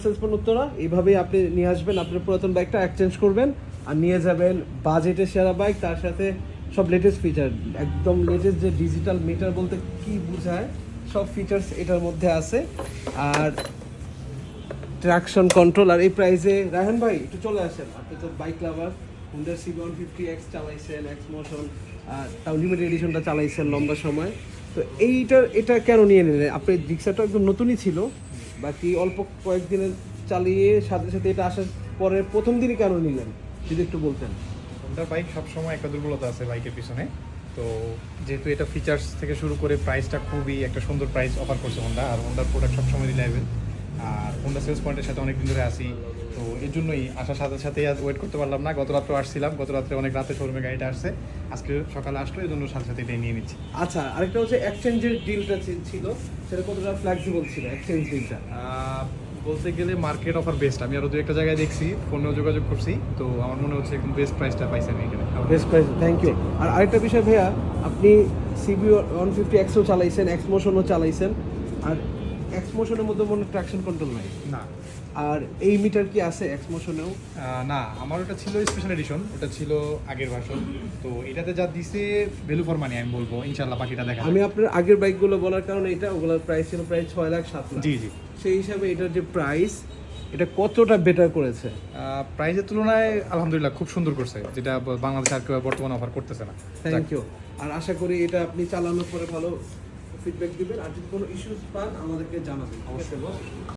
Salesman Uttara এইভাবেই আপনি নিয়ে আসবেন আপনার পুরাতন বাইকটা এক্সচেঞ্জ করবেন আর নিয়ে যাবেন বাজেটের সেরা বাইক, তার সাথে সব লেটেস্ট ফিচার, একদম লেটেস্ট যে ডিজিটাল মিটার বলতে কি বোঝায় সব ফিচার্স এটার মধ্যে আছে। আর ট্রাকশন কন্ট্রোল। আর এই প্রাইসে রায়হান ভাই একটু চলে আসেন, আপনি তো বাইক লাভার, হুন্ডা CB150X চালাইছেন, এক্স মোশন, তাও লিমিটেড এডিশনটা চালাইছেন লম্বা সময়, তো এটা কেন নিয়ে নিলেন? আপনি রিক্সাটা একদম নতুনই ছিল, বাকি অল্প কয়েকদিনের চালিয়ে সাথে সাথে এটা আসার পরে প্রথম দিনই কেন নিলেন যদি একটু বলতেন। হোন্ডার বাইক সবসময় একটা দুর্বলতা আছে বাইকের পিছনে, তো যেহেতু এটা ফিচার্স থেকে শুরু করে প্রাইসটা খুবই একটা সুন্দর প্রাইস অফার করছে হোন্ডা, আর হোন্ডার প্রোডাক্ট সবসময় রিলায়েবল, আর হোন্ডা সেলস পয়েন্টের সাথে অনেক দিন ধরে আসি, তো এর জন্যই আসার সাথে সাথেই আজ ওয়েট করতে পারলাম না। গত রাত্রে আসছিলাম, গত রাত্রে অনেক রাতে শোরুমে গাড়িটা আসছে, আজকে সকালে আসলো, এই জন্য সাথে সাথে এটাই নিয়ে নিচ্ছি। আচ্ছা, আরেকটা হচ্ছে এক্সচেঞ্জের ডিলটা ছিল, সেটা কতটা ফ্লেক্সিবল ছিল এক্সচেঞ্জ ডিলটা? বলতে গেলে মার্কেট অফার বেস্ট, আমি আরও দু একটা জায়গায় দেখছি, ফোনেও যোগাযোগ করছি, তো আমার মনে হচ্ছে একদম বেস্ট প্রাইসটা পাইছি আমি এখানে। Best price, thank you. আর আরেকটা বিষয় ভাইয়া, আপনি CB150Xও চালাইছেন, এক্স মোশনও চালাইছেন, আর এক্স মোশনের মধ্যে মনে ট্রাকশন কন্ট্রোল নাই, না আর এই মিটার কি আছে এক্স মোশনেও? না, আমার ওটা ছিল স্পেশাল এডিশন, ওটা ছিল আগের ভার্সন, তো এটাতে যা দিছে ভ্যালু ফর মানি আমি বলবো, ইনশাআল্লাহ বাকিটা দেখা আমি আপনার আগের বাইকগুলো বলার কারণে এটা, ওগুলোর প্রাইস ছিল প্রায় 6 লাখ 7 লাখ। জি জি। সেই হিসাবে এটার যে প্রাইস, এটা কতটা বেটার করেছে? প্রাইসের তুলনায় আলহামদুলিল্লাহ খুব সুন্দর করছে, যেটা বাংলাদেশে আর কেউ বর্তমানে অফার করতেছে না। Thank you. আর আশা করি এটা আপনি চালানোর পরে ভালো ফিডব্যাক দিবেন, আর যদি কোনো ইস্যুস পান আমাদেরকে জানাবেন অবশ্যই।